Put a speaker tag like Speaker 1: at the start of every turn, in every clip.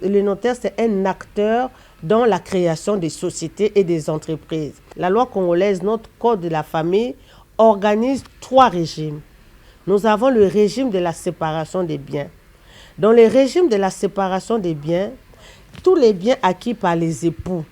Speaker 1: le notaire, c'est un acteur dans la création des sociétés et des entreprises. La loi congolaise, notre code de la famille, organise 3 régimes. Nous avons le régime de la séparation des biens. Dans le régime de la séparation des biens, tous les biens acquis par les époux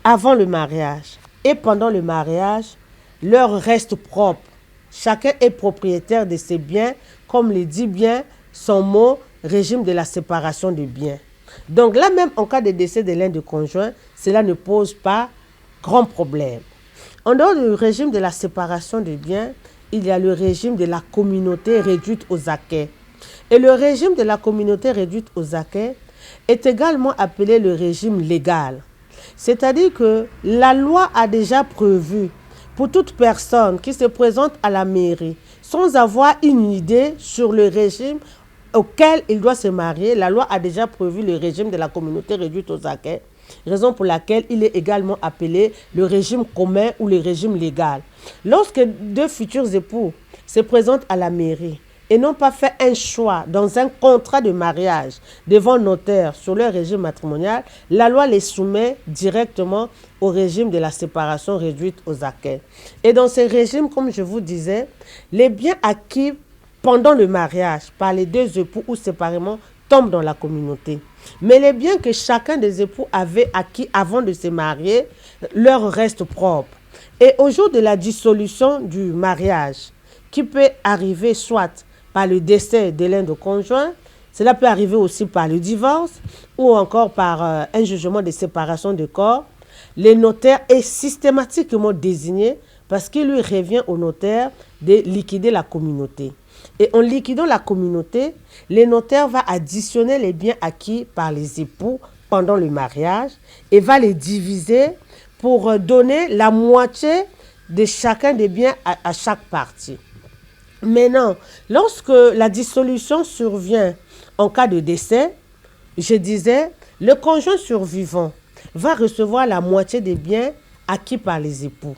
Speaker 1: avant le mariage et pendant le mariage leur reste propre. Chacun est propriétaire de ses biens, comme les 10 biens sont mot régime de la séparation des biens. Donc là même en cas de décès de l'un des conjoints, cela ne pose pas grand problème. En dehors du régime de la séparation des biens, il y a le régime de la communauté réduite aux acquêts. Et le régime de la communauté réduite aux acquêts est également appelé le régime légal. C'est-à-dire que la loi a déjà prévu pour toute personne qui se présente à la mairie sans avoir une idée sur le régime auquel il doit se marier, la loi a déjà prévu le régime de la communauté réduite aux acquêts, raison pour laquelle il est également appelé le régime commun ou le régime légal. Lorsque 2 futurs époux se présentent à la mairie et n'ont pas fait un choix dans un contrat de mariage devant notaire sur leur régime matrimonial, la loi les soumet directement au régime de la séparation réduite aux acquêts. Et dans ce régime, comme je vous disais, les biens acquis pendant le mariage par les 2 époux ou séparément tombent dans la communauté. Mais les biens que chacun des époux avait acquis avant de se marier leur restent propres. Et au jour de la dissolution du mariage, qui peut arriver soit par le décès de l'un des conjoints, cela peut arriver aussi par le divorce ou encore par un jugement de séparation de corps, le notaire est systématiquement désigné parce qu'il lui revient au notaire de liquider la communauté. Et en liquidant la communauté, le notaire va additionner les biens acquis par les époux pendant le mariage et va les diviser pour donner la moitié de chacun des biens à chaque partie. Maintenant, lorsque la dissolution survient en cas de décès, je disais, le conjoint survivant va recevoir la moitié des biens acquis par les époux.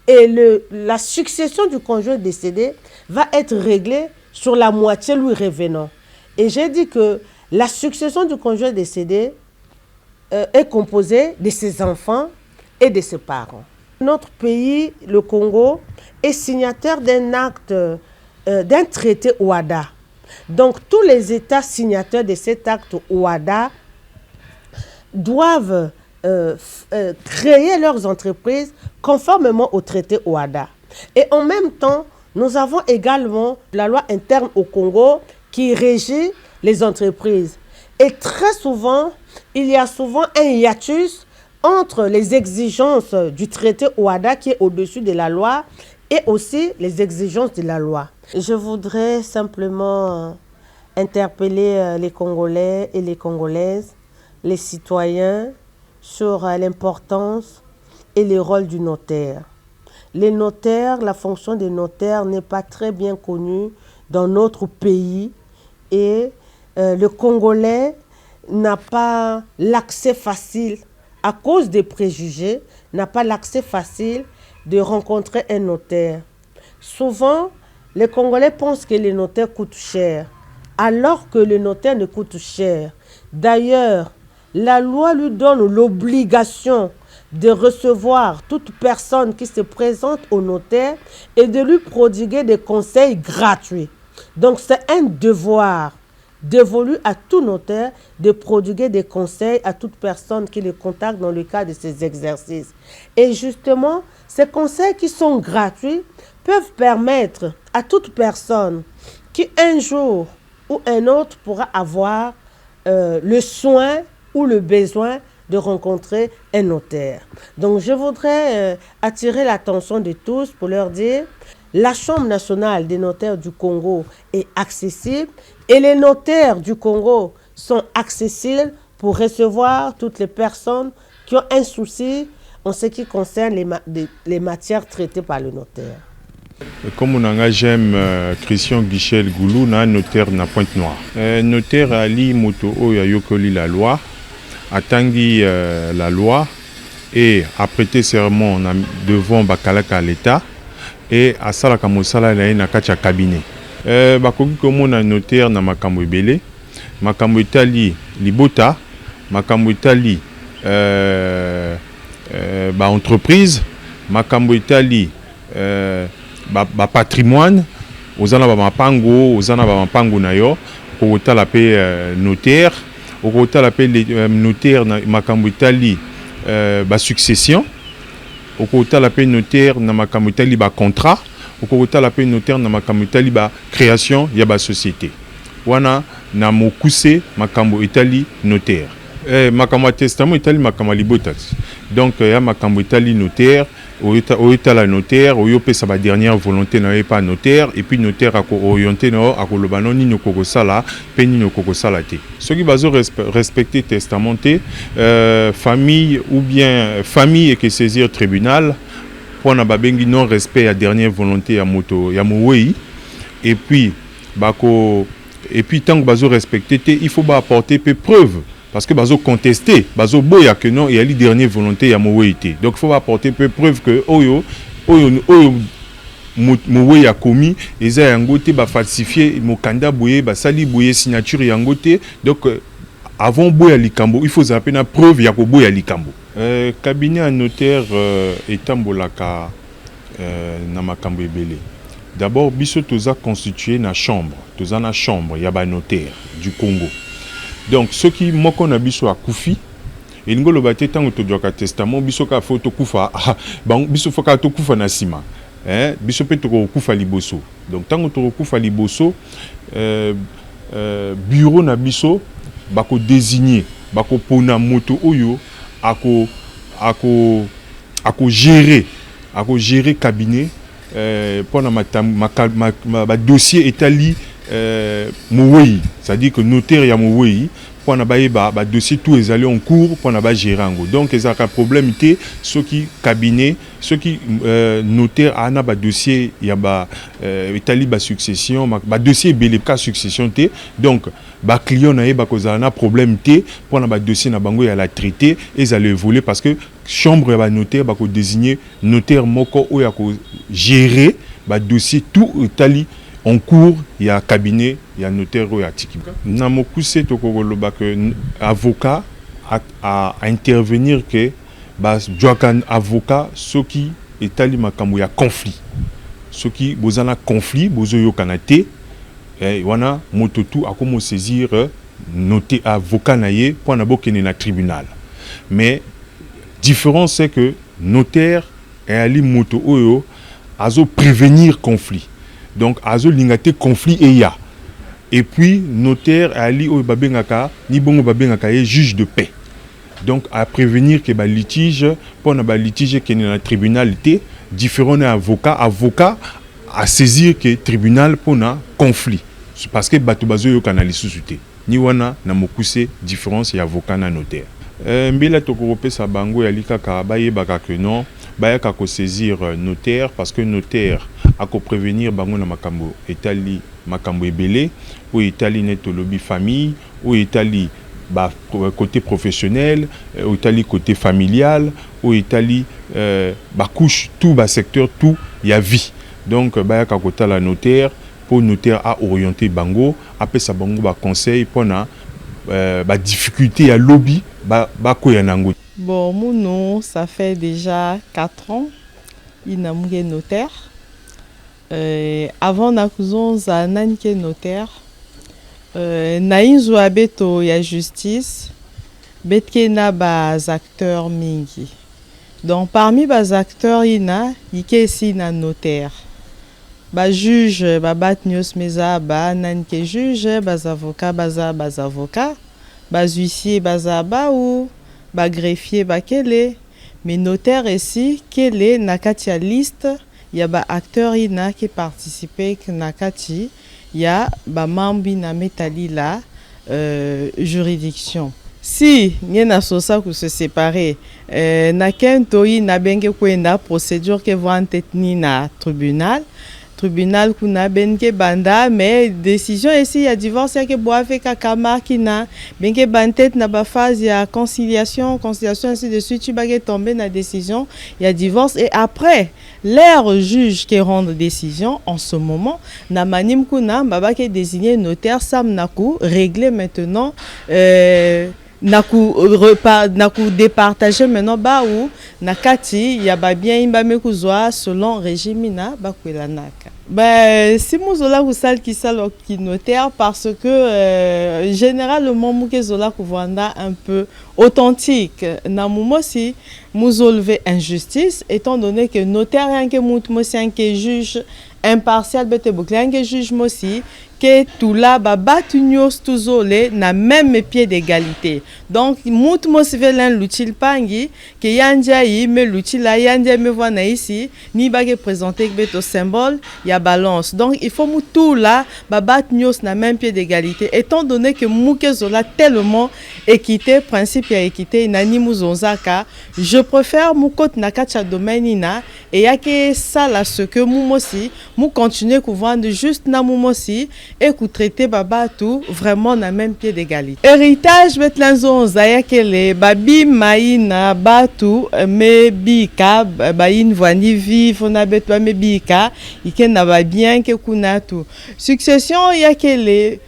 Speaker 1: Et la succession du conjoint décédé va être réglée sur la moitié lui revenant. Et j'ai dit que la succession du conjoint décédé est composée de ses enfants et de ses parents. Notre pays, le Congo, est signataire d'un acte, d'un traité OHADA. Donc tous les États signataires de cet acte OHADA doivent créer leurs entreprises conformément au traité OHADA. Et en même temps, nous avons également la loi interne au Congo qui régit les entreprises. Et très souvent, il y a souvent un hiatus entre les exigences du traité OHADA qui est au-dessus de la loi et aussi les exigences de la loi. Je voudrais simplement interpeller les Congolais et les Congolaises, les citoyens, sur l'importance et le rôle du notaire. Les notaires, la fonction des notaires n'est pas très bien connue dans notre pays et le Congolais n'a pas l'accès facile, à cause des préjugés, n'a pas l'accès facile de rencontrer un notaire. Souvent, les Congolais pensent que les notaires coûtent cher, alors que le notaire ne coûte cher. D'ailleurs, la loi lui donne l'obligation de recevoir toute personne qui se présente au notaire et de lui prodiguer des conseils gratuits. Donc c'est un devoir dévolu à tout notaire de prodiguer des conseils à toute personne qui le contacte dans le cadre de ces exercices. Et justement, ces conseils qui sont gratuits peuvent permettre à toute personne qui un jour ou un autre pourra avoir le soin ou le besoin de rencontrer un notaire. Donc je voudrais attirer l'attention de tous pour leur dire la Chambre nationale des notaires du Congo est accessible et les notaires du Congo sont accessibles pour recevoir toutes les personnes qui ont un souci en ce qui concerne les matières traitées par le notaire.
Speaker 2: Comme on j'aime Christian Guichel Goulou, notaire na Pointe-Noire. Notaire Ali Moto Oya Yokoli la loi, attendu la loi et a prêté serment devant Bakalaka l'État et à Salaka Mosala na kacha cabinet. Bakoki komo na notaire na makambo ebele, makambo etali libota, makambo etali ba entreprise, makambo etali ba patrimoine, ozana ba mapango na yo, okotala pe notaire, okotala pe notaire na makambo etali ba succession, okotala pe notaire na makambo etali ba contrat, okotala pe notaire na makambo etali ba création ya ba société. Wana na mokuse makambo etali notaire. Makambo testament etali makambo libota. Donc ya makambo etali notaire, oyetala notaire, oyopesa ba dernière volonté na pas notaire, et puis notaire ako orienté na ako lobano ni nokoko sala, pe ni nokoko sala te. Ceux qui bazo respecter testamenté, famille ou bien famille et que saisir tribunal pour na babengi non respect à dernière volonté ya moto ya mowei, et puis tant que bazo respecter il faut ba apporter peu preuve. Parce que bazo contester, bazo boya que non, il y a les dernières volontés ya mowéité. Donc il faut apporter peu preuve que oyo mowé a commis et ça yangote ba falsifier mokanda boye ba sali boye signature yangote. Donc avant boya likambo, il faut zapper na preuve ya ko boya likambo. Cabinet à notaire etambolaka na makambo ebele. D'abord biso toza constitué na chambre, toza na chambre ya ba notaire du Congo. Donc ceux qui moko na biso akufi et ngolo baté tango to doka testament biso ka photo kufa bon biso foka to kufa na sima biso pe to kufa liboso. Donc tango to kufa liboso bureau na biso bako désigner bako pona moto oyo ako gérer cabinet pour na ma dossier etali mouwei, c'est-à-dire que notaire ya mouwei pour na ba dossier tout est allé en cours pour na ba gérer ngo. Donc ils a un problème té ceux qui cabinet, ceux qui notaire ana ba dossier ya ba etali ba succession, ba dossier belé ka succession té. Donc ba client na ba cause na problème té pour na ba dossier na bango ya la traiter et ils allaient voler parce que chambre ya ba notaire ba ko désigner notaire moko o ya ko gérer ba dossier tout etali en cours, il y a un cabinet, il y a un notaire ou il y a un tiki. Dans mon coup, c'est que avocat à intervenir que avocat ceux qui est allé makambo ya conflit. Ceux qui bozana conflit, bozo yo kanate, et wana mototu a comment saisir noté avocat naie pour na bokene na tribunal. Mais différence c'est que notaire et ali moto oyo azo prévenir conflit. Donc azo lingate conflit et ya. Et puis notaire ali o babengaka ni bongo babengaka juge de paix. Donc à prévenir que ba litige pour na ba litige qui est dans le tribunal té différent avocat à saisir que tribunal pour na conflit parce que bato bazo yo kanali susute ni wana na mokuse différence ya avocat na notaire. Mbela tokorope sa bango ya likaka ba yebaka que non ba ka ko saisir notaire parce que notaire à prévenir bango na makambo etali makambo ebele ou etali netolobi famille ou etali côté professionnel ou etali côté familial ou etali couche tout secteur tout y a vie. Donc ba ka kota la notaire pour notaire à orienter bango après sa bango ba conseil pour na difficulté à lobby ko ya nango.
Speaker 3: Bon mon nom ça fait déjà 4 ans il n'a pas notaire. Avant nakuzon za nanke notaire na inzo abeto ya justice betke na ba acteurs mingi. Donc parmi ba acteurs ina ike si na notaire. Ba juge ba bat news meza ba nanke juge ba avocat ba huissier ba ou ba greffier ba kele mais notaire ici kele na katia liste. Il y a des acteurs qui participent à Kati, il y a des membres qui metali la juridiction. Si il y a qui se séparer, na kento na benge kwenda procédure que vont être ni na tribunal tribunal kuna benke banda mais décision ici ya divorce ya ke boave kakama kina benke bantet na ba phase ya conciliation ainsi de suite tu bagé tomber na décision ya divorce et après leur juge qui rend décision en ce moment na manim kuna baba ke désigner notaire sam naku régler maintenant naku départager maintenant ba ou nakati ya ba bien imba mekuzwa selon régime na ba kwelanaka ben si muzola kusal ki salo ki notaire parce que généralement muke zola kuvanda un peu authentique na mumo si muzolve injustice étant donné que notaire rien que mutu si un que juge impartial bete boucler que juge mosi que tout là battu nyos tuzole na même pied d'égalité donc mutu mosi velen lutil pangi que yanja yi me lutila yanja me voit ici ni bagé présenter que beto symbole ya balance donc il faut tout là battu nyos na même pied d'égalité étant donné que muke zola tellement équité principe ya équité nani muzonzaka je préfère mukot na kacha domaine na et ya que ça là ce que mumosi mu continuer ku vendre juste na mumosi et ku traiter babatu vraiment na même pied d'égalité héritage betlanzo zaya kele babi maina batu me bika bain vani vivre na betwa me bika ikena ba bien ke kunatu succession ya kele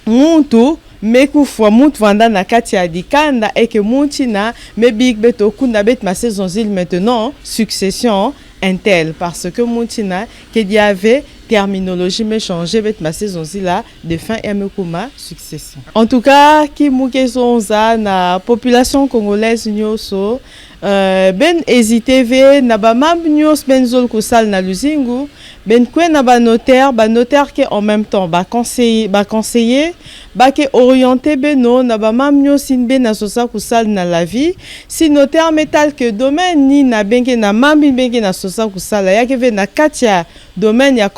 Speaker 3: muntu meku fwa mutu vanda na kati ya dikanda et que mutina me big beto kunda bet ma saison zil maintenant succession intel parce que mutina que y avait terminologie mais changé bet ma saison zila de fin emekuma succession en tout cas ki mukezonza na population congolaise nyoso ben hésité ve na ba mamb nyos benzol kusal na luzingu ben kwe na ba notaire qui en même temps ba conseiller ba ke orienté beno na ba mamb nyos inbe na sosa kusal na la vie si notaire metal que domaine ni na benke na mambi benke na sosa kusala ya ke ve na katia domaine ya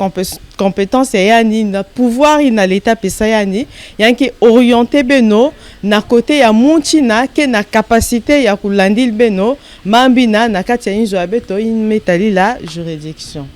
Speaker 3: compétence ya ni na pouvoir ina l'état pesa ya ni yanki orienté beno na côté ya munchina ke na capacité ya kulandil beno mambina na katia inzo abeto in metali la juridiction.